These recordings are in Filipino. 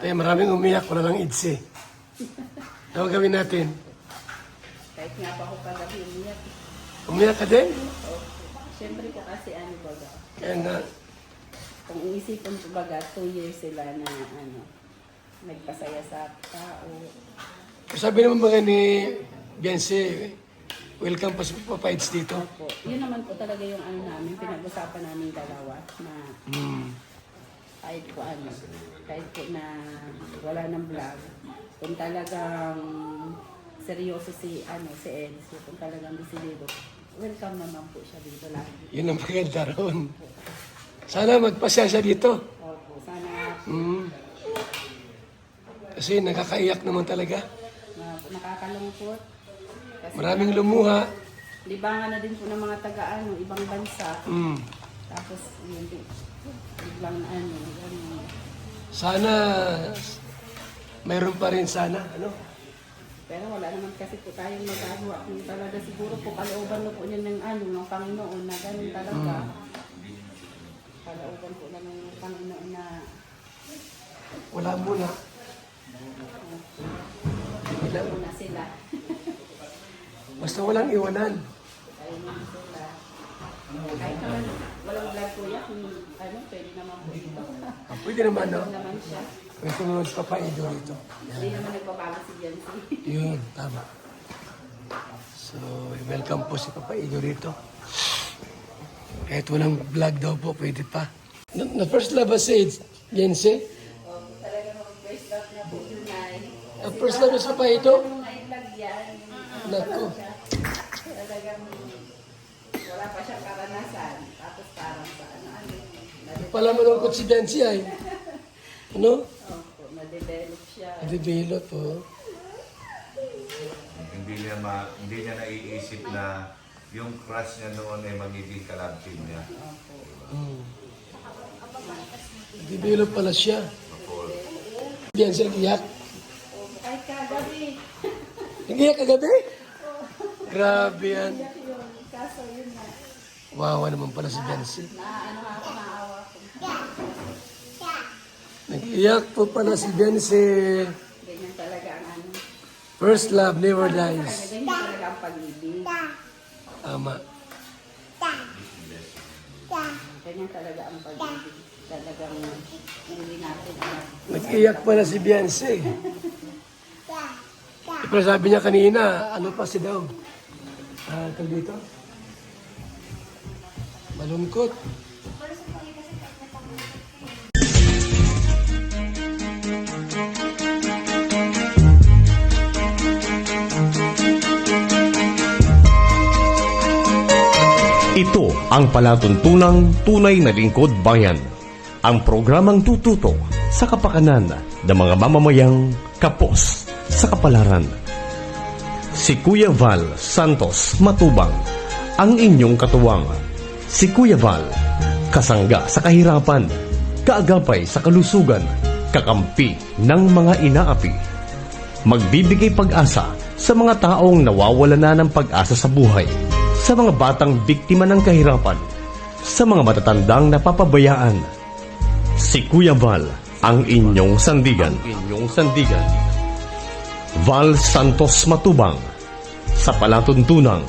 Kaya maraming umiyak, wala lang idsi. Ano gawin natin? Kahit nga pa ako kagabi umiyak. Umiyak ka din? Siyempre po kasi ano baga. Kaya nga, Kung iisipin ko baga, 2 years sila na nagpasaya sa tao. sabi naman mga ni Beyonce, welcome pa sa Papa Eats dito. Opo. Yun naman po talaga yung namin, pinag-usapan namin dalawa na kahit po kahit po na wala ng vlog, kung talagang seryoso si Elsie, kung talagang desidido, welcome naman po siya dito lagi. Yun ang maganda ron. Sana magpasya siya dito. Opo, sana Kasi nakakaiyak naman talaga. nakakalungkot. Kasi Maraming lumuha. libangan na din po ng mga taga ibang bansa. Tapos yun din, biglang ganun. Sana mayroon pa rin sana. Ano? Pero wala naman kasi po tayong magagawa. Kung talaga siguro po kalooban na po niya ng Panginoon na ganun talaga. Kalooban po lang ng Panginoon na Wala muna. wala muna sila. Basta walang iwanan. Ayun naman sila. Kahit naman walang vlog kuya, kung pwede naman po ito. Pwede naman, no? Pwede naman siya. Pwede naman si Papa Edo rito. Hindi naman nagbabago si Jancy. Yun, tama. So, welcome po si Papa Edo rito. Kahit walang vlog daw po, pwede pa. Na first love ba si Jense? Talagang first love na po yun ay. Ang first love sa Papa Edo? Nung na-vlog yan, Nako. talagang wala pa siyang karanasan. Tapos parang sa Pala malungkot si Jense ay. Ano? na-develop siya. Develop, oh. Hindi niya naiisip na yung crush niya noon ay magiging kalab team niya. Develop pala siya. Jense nag-iyak. Kahit kagabi. Nag-iyak kagabi? Grabe yan. Yun, kaso yun na. Wawa naman pala si Jense. Ako naawa ko. Nag-iyak po pala si Jense. Ganyan talaga ang First love never dies. Ganyan talaga ang pag-ibig. Tama. Ganyan talaga ang pag-ibig. Talagang hindi natin Nag-iyak pala si Beyonce. Pero sabi niya kanina, ano pa si daw? Tag dito? Malungkot. Ito ang palatuntunang tunay na lingkod bayan. Ang programang tututok sa kapakanan ng mga mamamayang kapos sa kapalaran. Si Kuya Val Santos Matubang, ang inyong katuwang. Si Kuya Val, kasangga sa kahirapan, kaagapay sa kalusugan, kakampi ng mga inaapi. Magbibigay pag-asa sa mga taong nawawala na ng pag-asa sa buhay, sa mga batang biktima ng kahirapan, sa mga matatandang napapabayaan. Si Kuya Val, ang inyong sandigan. Val Santos Matubang, sa palatuntunang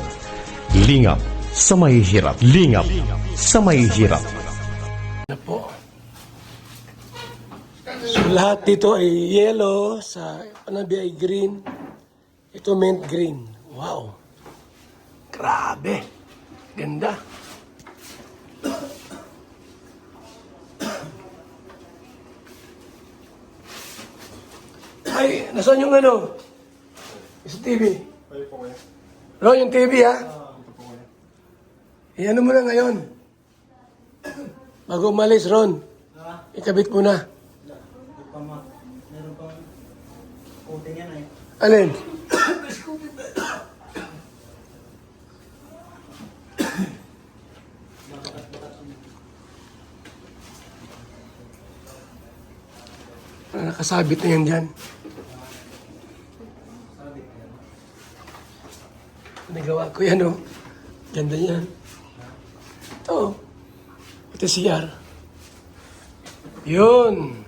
lingap sa mahihirap. Na po. So lahat dito ay yellow, sa panabi ay green. Ito mint green. Wow. Grabe. Ganda. Ay, nasaan yung ano? Sa TV. Ron, yung TV ha? Iyan mo na ngayon. Bago umalis, Ron. Ikabit mo na. Meron pang coating yan eh. Alin? Nakasabit na yan dyan. Nagawa ko yan, oh. Ganda yan. Ito. Ito CR. Yun.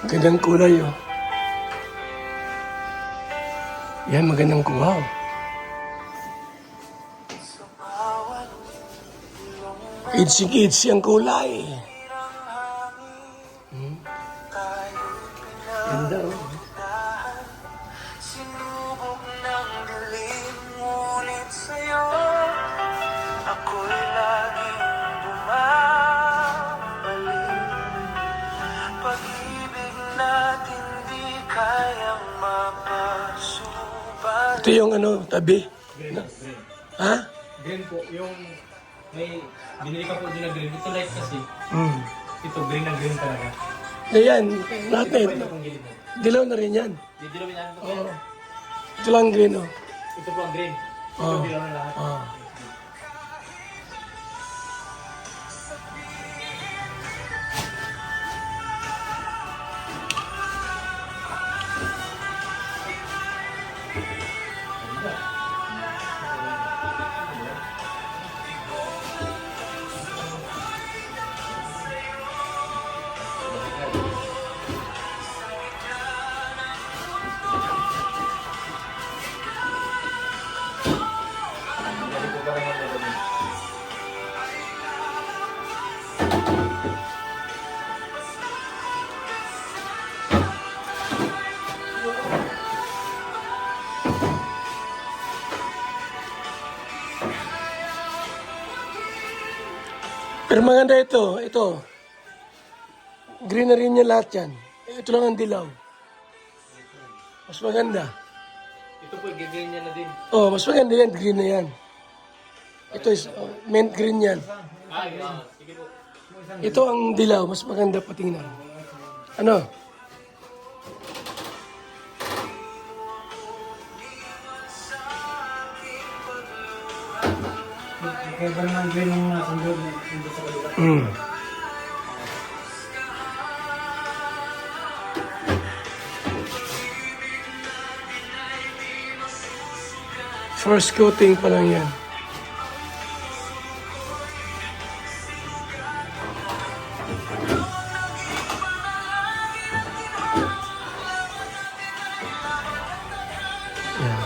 Gandang kulay, oh. Yan, magandang kuha, oh. Itsy ang kulay. Ganda, oh. Sinubok ng dilim, ngunit sa'yo ako'y laging bumabalik. Pag-ibig natin di kayang mapasubat. Ito yung ano, tabi. Green. Ha? Green po, yung may binili ka po din na green. Ito light kasi. Hmm. Ito green na green talaga. Ayan, lahat na Ito ito. pong gilid mo. Dilaw na rin yan. Didilawin namin po. Oo. Ito lang green, oh. Ito po ang green. Ito Oo. dilaw na lahat. Oo. Dali po ba naman ito? Pero maganda ito, ito. Green na rin niya lahat yan. Ito lang ang dilaw. Mas maganda. Ito po, green niya na din. Oh, mas maganda yan, green na yan. Ito is mint green yan. Ah, green. Sige po. Ito ang dilaw, mas maganda patingnan. Ano? Kaya ba naman green yung nasa loob hindi sa kabila? Mm. First coating pa lang yan. Yan.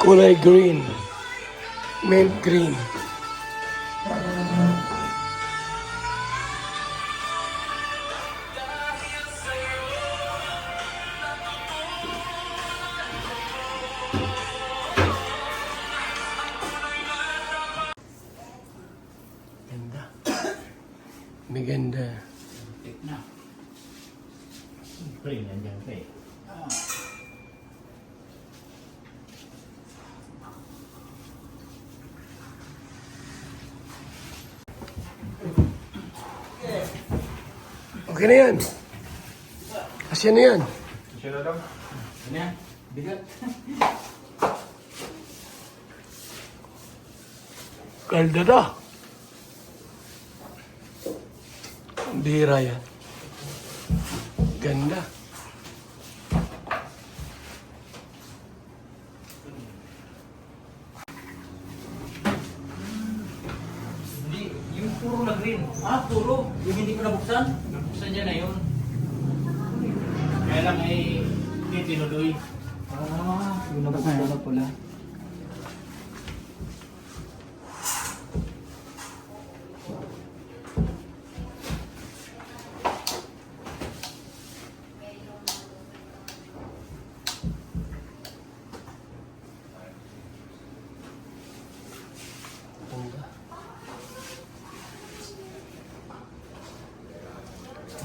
Kulay green. Mint green. Ganda. Maganda. Green, yan dyan. Okay. Okay na yan. Asya na yan. Siya na lang. Ano yan? Bigat. Kalda na. Ang bihira yan. Ganda. Hindi, yung puro na green. Ah, puro. Yung hindi ko nabuksan? Nabuksan niya na yun. Kaya lang ay hindi tinuloy. Ah, yung nabuksan na pula.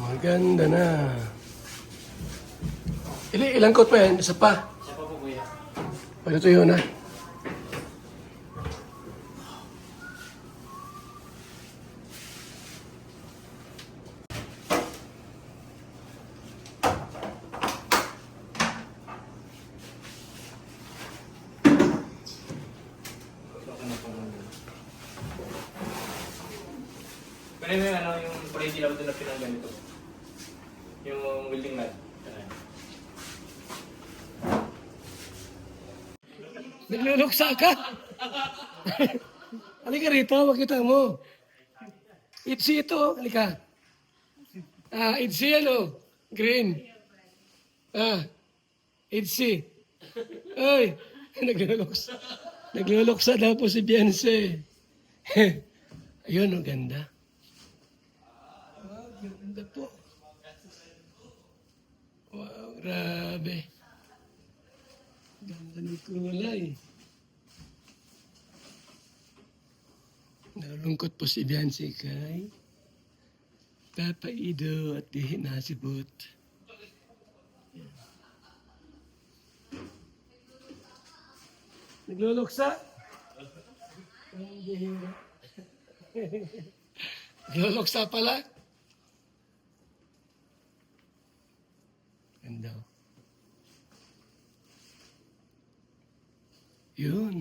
Maganda na. Ilang coat pa yan? Isa pa. Siya pa po kuya. Pagkatuyo na. Pero yung ano, yung crazy lang doon na pinangganito. Yung welding rod. Nagluluksa ka? Halika rito, makita mo. Itzy ito, halika. Itzy yan, oh. Green. Ah. Itzy. Ay. Nagluluksa. Nagluluksa daw po si Beyonce. Ayun, ang ganda. Wow, ganda po. Wow, grabe. Ganda ng kulay. Nalulungkot po si Beyonce kay Papa Ido at di nasibot. Nagluluksa? Ang bihira. Nagluluksa pala? Ganda. Yun.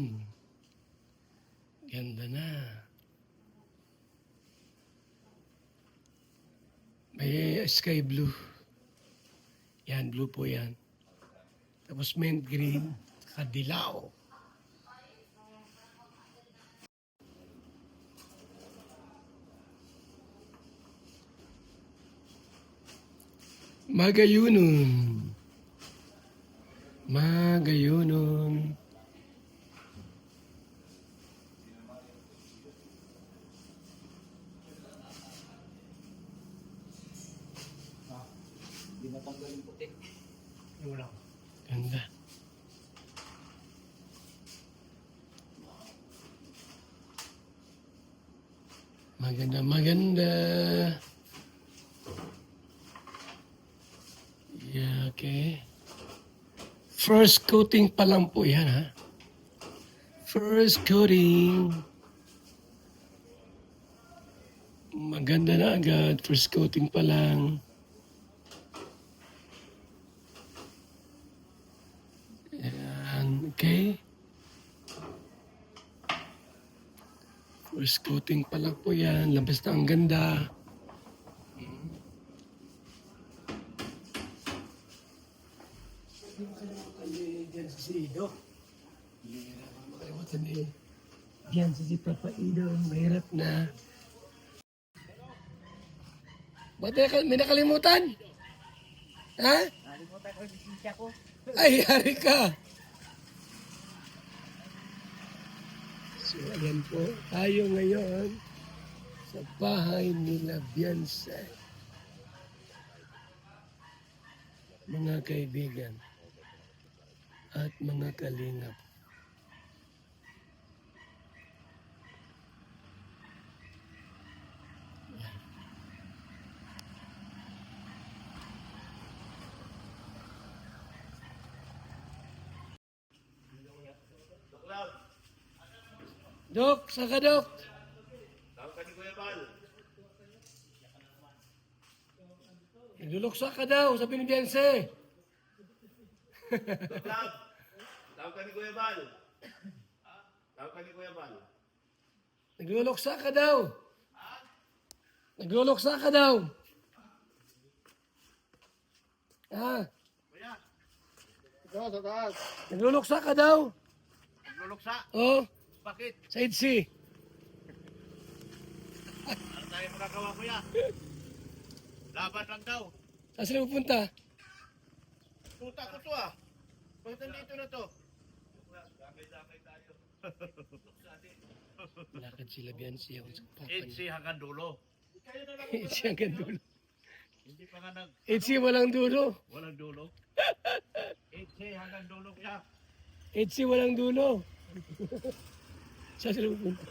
Ganda na. May sky blue. Yan, blue po yan. Tapos mint green, saka dilaw. Magayunon. Magayunon. Hindi matanggal yung puti. Wala. Ganda. Maganda, maganda. Yeah, okay. First coating pa lang po yan, ha? First coating. Maganda na agad. First coating pa lang. Yan, okay. First coating pa lang po yan. Labas na ang ganda. Diyan si Ido. Makalimutan din. Diyan si Papa Ido. Mahirap na. Ba't may nakalimutan? Ha? Nakalimutan ko yung lisensya ko. Ay, hari ka. So, ayan po. Tayo ngayon sa bahay nila Beyonce. Mga kaibigan at mga kalingap. Dok, saka Dok. Nagluluksa ka daw, sabi ni Beyonce. Tawag ka ni Kuya Bal. Tawag ka ni Kuya Bal. Nagluluksa ka daw. Nagluluksa ka daw. Ah, Ito, sa taas. nagluluksa ka daw. Nagluluksa. Oh, Bakit? sa Itzy. Ano tayo magagawa, Kuya? Laban lang daw. Saan sila pupunta? Tuta ko to ah. Bakit nandito na to? Damay-damay tayo. Lakad sila Beyonce ako sa papa Itzy niya. hanggang dulo. Itzy hanggang dulo. Hindi pa nga nag... Itzy walang dulo. Walang dulo. Itzy hanggang dulo siya. Itzy walang dulo. Saan sila pupunta?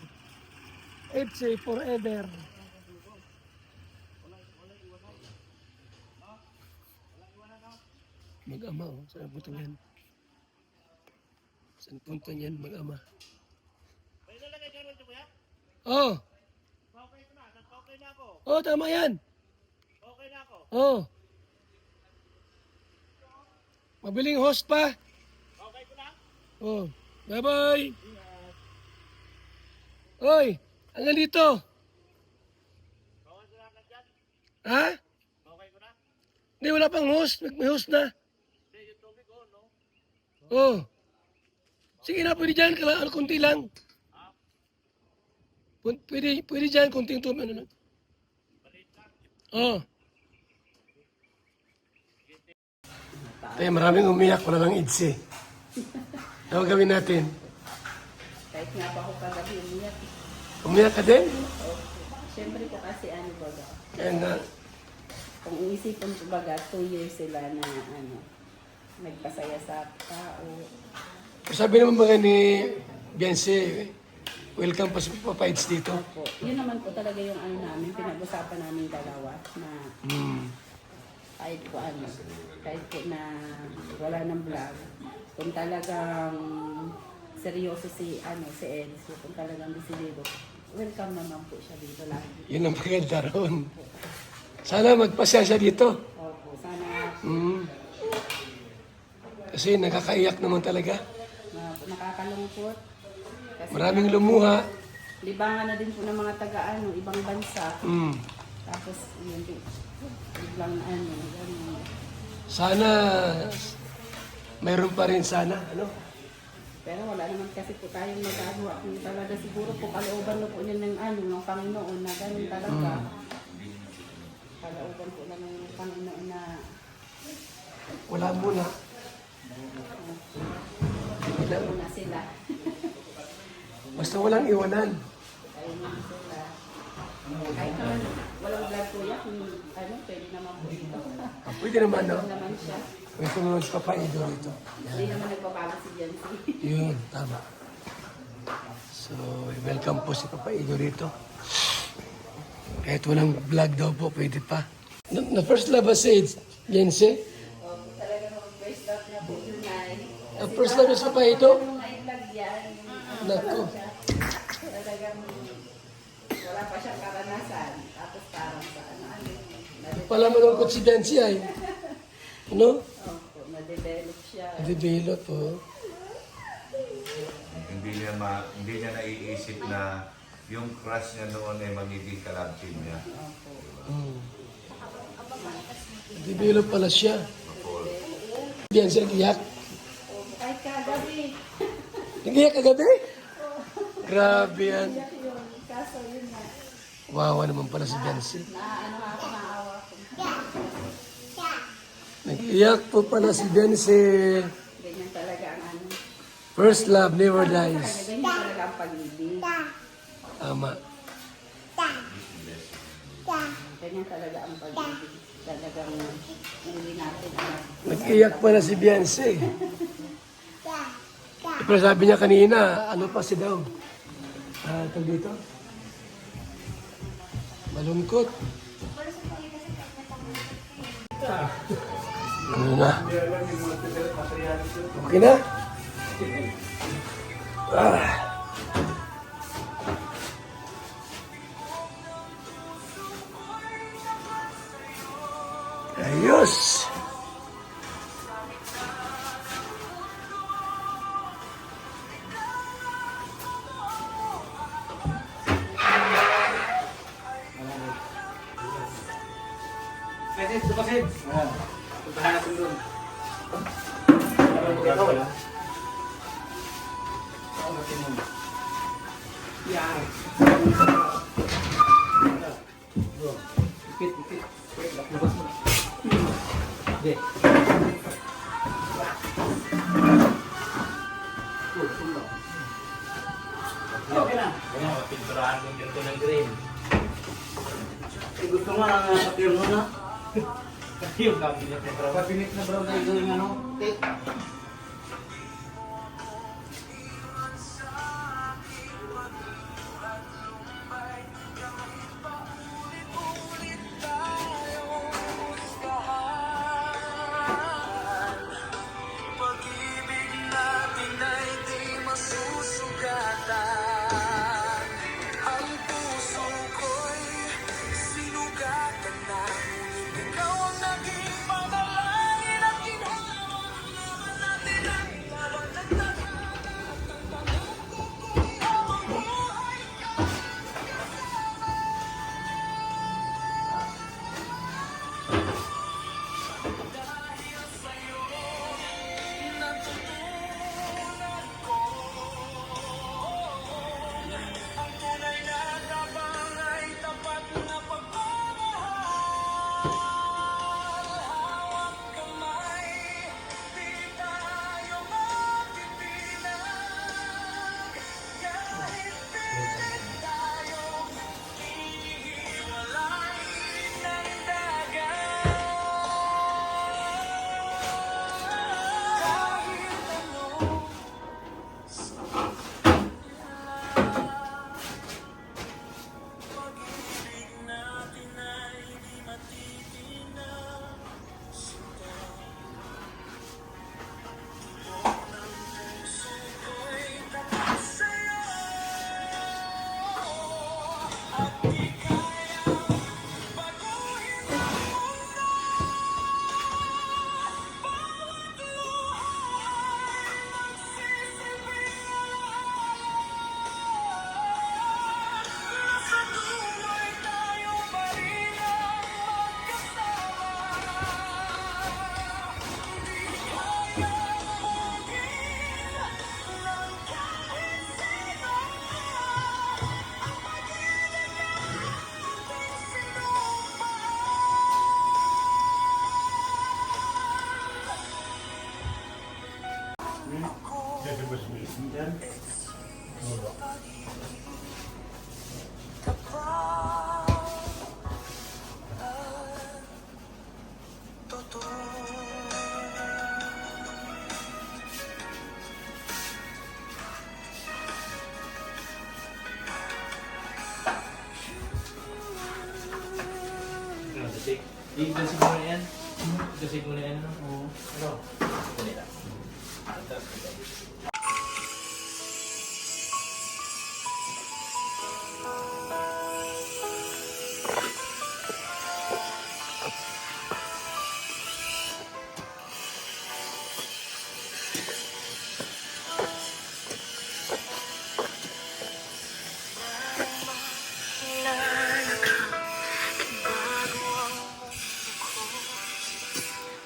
Itzy forever. Mag-ama, oh. Saan punta niyan? Saan punta niyan, mag-ama? May nalagay ka rin ito, Kuya? Oh, Okay ko na. Okay na ako. oh, tama yan. Okay na ako. Oh. Mabiling host pa. Okay ko na. Oh, bye-bye. Oy, hanggang dito. Okay ko na agad dyan. Ha? Okay ko na. Hindi, wala pang host. May host na. Hindi, yung tubig ko, no? Oh. Sige na, pwede dyan. Ano, kunti lang. Pwede dyan, kunting tubig. Ano lang. Maliit lang. Oh. Kaya maraming umiyak, wala lang idsi. Ano gawin natin? Kahit nga pa ako kagabi umiyak. Umiyak ka din? Siyempre po kasi ano baga. Kaya nga, Kung iisipin ko baga, 2 years sila na ano, nagpasaya sa tao. sabi naman mga ni Beyonce, welcome pa sa Papa Eats dito. Opo. Yun naman po talaga yung ano namin, pinag-usapan namin dalawa na kahit po ano, kahit po na wala ng vlog, kung talagang seryoso si Eds, kung talagang desidido, welcome naman po siya dito lagi. Yun ang maganda roon. Sana magpasya siya dito. Opo, sana Kasi nakakaiyak naman talaga. nakakalungkot. Kasi Maraming lumuha. libangan na din po ng mga taga-ano, ibang bansa. Tapos, yun, biglang ano, gano'n. Sana mayroon pa rin sana. Ano? Pero wala naman kasi po tayong magagawa. Kung talaga siguro po kalooban na po niya ng ano, ng Panginoon na gano'n talaga. Kalooban po lang ng Panginoon na Wala muna. wala na sila. Basta walang iwanan. Ayun na sila. Kahit naman walang vlog po yan, ano, pwede naman po ito. Pwede naman, no? Pwede naman siya. Pwede naman si Papa Edo rito. Hindi naman nagbabago si Jancy. Yun, tama. So, welcome po si Papa Edo rito. Kahit walang vlog daw po, pwede pa. Na first love say Beyonce? Talaga naman first love na po yun ay. Ang first love is Papa Edo? Nung na-vlog yan, Nako. talagang wala pa siyang karanasan. Tapos parang sa ano, Pala malungkot si Beyonce ay. Ano? na-develop siya. Develop, oh. Hindi niya naiisip na yung crush niya noon ay magiging kalab team niya. Develop pala siya. Beyonce nag-iyak. Kahit kagabi, Nag-iyak kagabi? Grabe yan. yun. Kaso yun nga, Wawa naman pala si Beyonce. na ano ako, naawa ko. Nag-iyak po pala si Beyonce. Ganyan talaga ang ano. First love never dies. Ganyan talaga ang pag-ibig. Tama. Ganyan talaga ang pag-ibig. Talagang hindi natin ano. Nag-iyak pala si Beyonce. Pero sabi niya kanina, ano pa si daw? Tag dito? Malungkot. Ano na? Okay na? Ayos! Pasid, pasid. Puntahan natin doon. Yeah. Ipit, ipit. Labas mo. Hindi. Okay na. Pinturahan ko dito ng green. Gusto nga ang kapir mo na. Yung cabinet na trabaho. Kabinet na brown na yung ano. Take. Pag-ibig natin ay di masusugatan. Ang puso ko'y sinugatan na. Ngunit ikaw ang naging panalangin at ginawa. Basic. I-basic mo na yan. Basic mo na yan. Oo. Ano? Ito nila.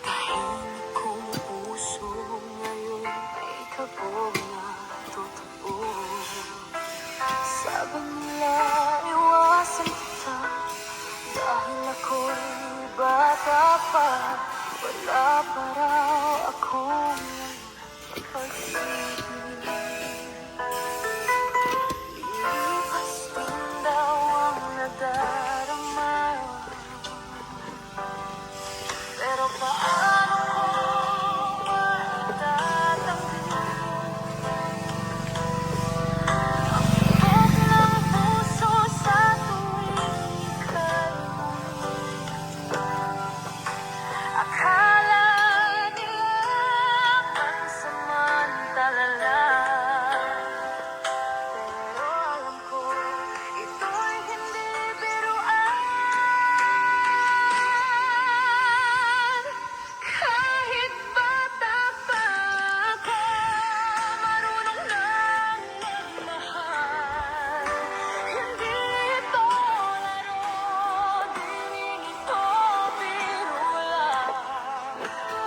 Tahimik kong puso ngayon ay kabog na totoo. Sabi nila iwasan kita dahil ako'y bata pa. Wala pa raw akong pag-ibig. Lilipas din daw ang nadarama. Pero paano ko matatanggap ang tibok ng puso sa tuwing ika'y akala nila pansamantala lang. Pero alam ko ito'y hindi biruan. Kahit bata pa ako, marunong nang magmahal. Hindi ito laro, di ito biro lang.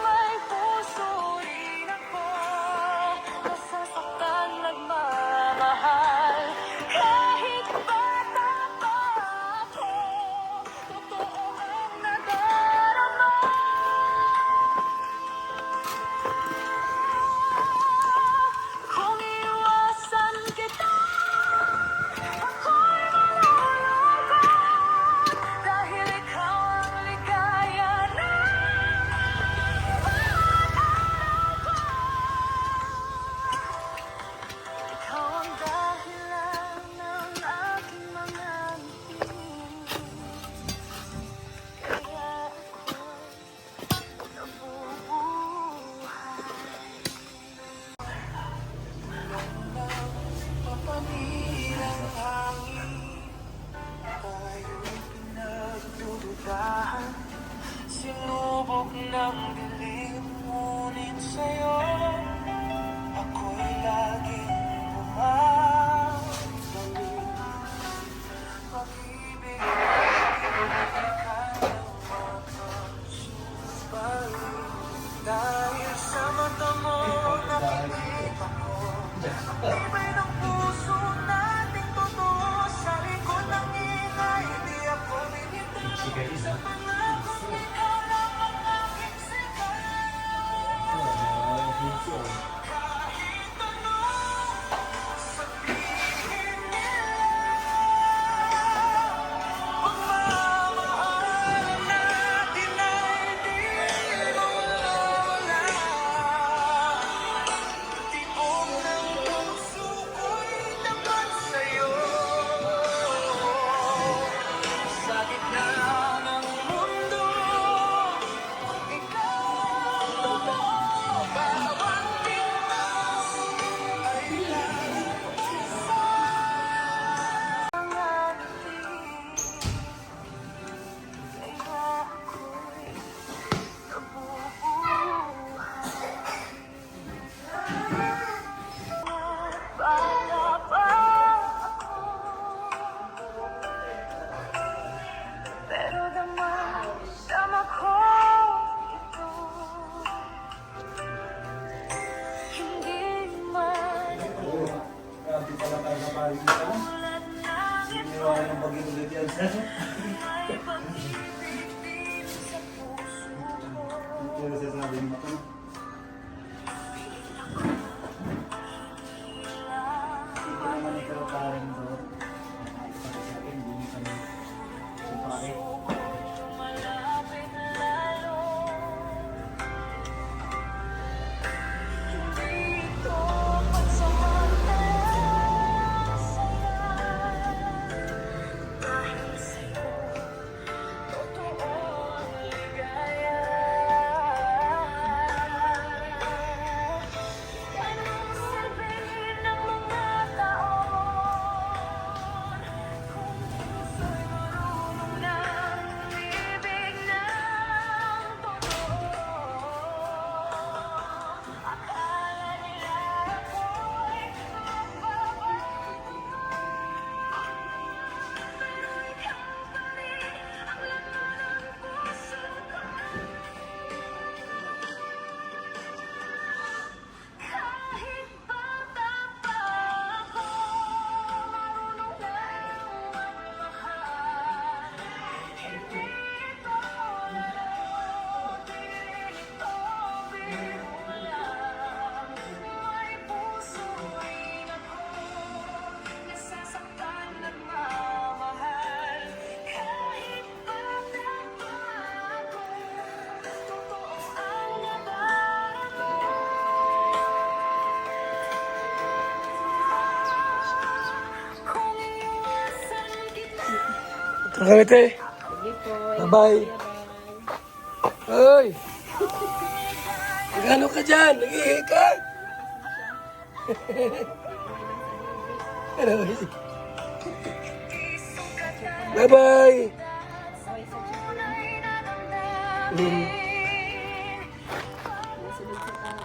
May puso rin ako, nasasaktan nagmamahal. Kahit bata pa ako, totoo ang nadarama. Kung iwasan kita, ako'y malulungkot. Dahil ikaw ang ligaya ng araw ko. Ikaw ang dahilan ng aking mga ngiti. Kaya ako'y nabubuhay. Papamilang hangin, tayo'y pinagdududahan. Sinubok ng dilim, ngunit sa'yo ako'y laging bumabalik. Pag-ibig ay kanyang mapagsubalit. Dahil sa mata mo nakikinig ako, iba'y ng puso nating totoo. Sa likod ng ingay, di ako binibigay. Sa pangakong ikaw lang ang aking sigaw. Kahit ano sabihin nila, pagmamahalan natin ay di mawawala. Tiong ng puso ko'y tapat sa'yo. Sa gitna ng mundo, ikaw ang totoo. Bawat bintang ay lalagisa ang ngiti. Kaya ako'y nabubuhay. Bata pa ako, pero dama ko ito. Hindi man tulad ng ito, may pag-ibig din sa puso ko. Malapit lalo, hindi ito pagsamantala saya. Dahil sa'yo, totoo Ito kami, te. Sige po. Bye-bye. Bye. Hoy! Magano ka dyan? Nag-ihi ka? Bye-bye! Nasunod sa tao.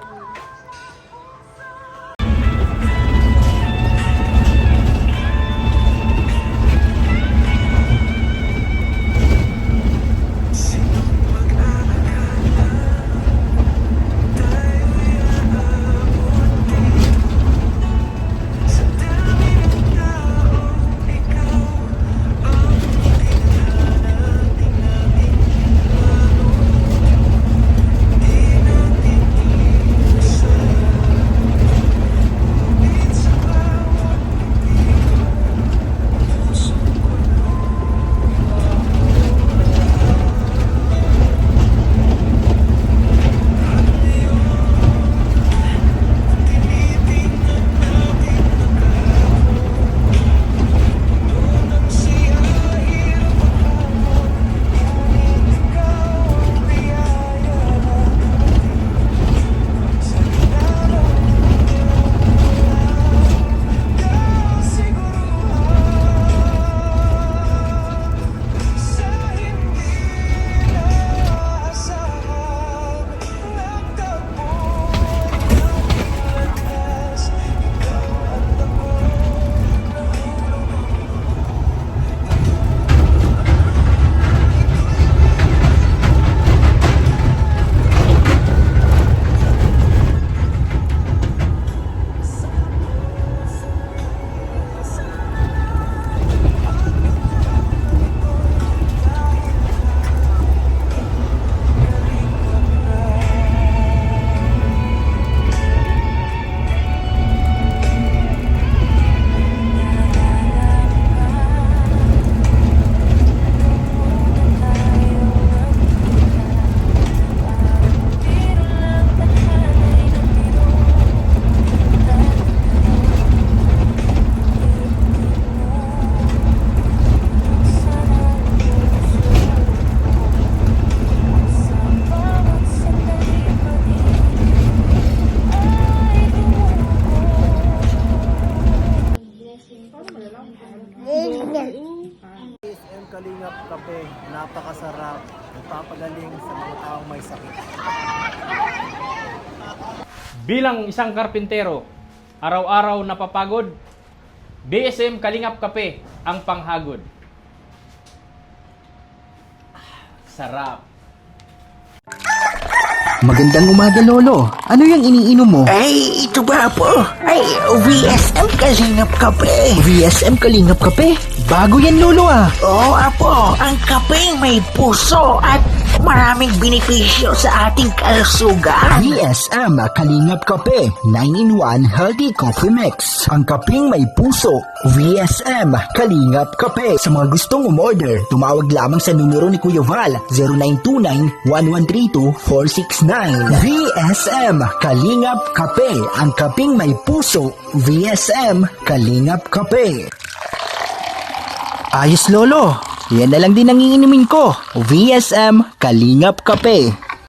DSM Kalingap Kape, napakasarap, nagpapagaling sa mga taong may sakit. Bilang isang karpintero, araw-araw napapagod, DSM Kalingap Kape ang panghagod. Sarap. Magandang umaga, Lolo. Ano yung iniinom mo? Ay, ito ba po? Ay, VSM Kalingap Kape. VSM Kalingap Kape? Bago yan, Lolo ah. Oo, apo. Ang kapeng may puso at maraming benepisyo sa ating kalusugan. VSM Kalingap Kape, 9-in-1 Healthy Coffee Mix. Ang kapeng may puso, VSM Kalingap Kape. Sa mga gustong umorder, tumawag lamang sa numero ni Kuya Val, 0929-1132-469. VSM Kalingap Kape, ang kapeng may puso, VSM Kalingap Kape. Ayos, Lolo. Yan na lang din ang iinumin ko. VSM Kalingap Kape.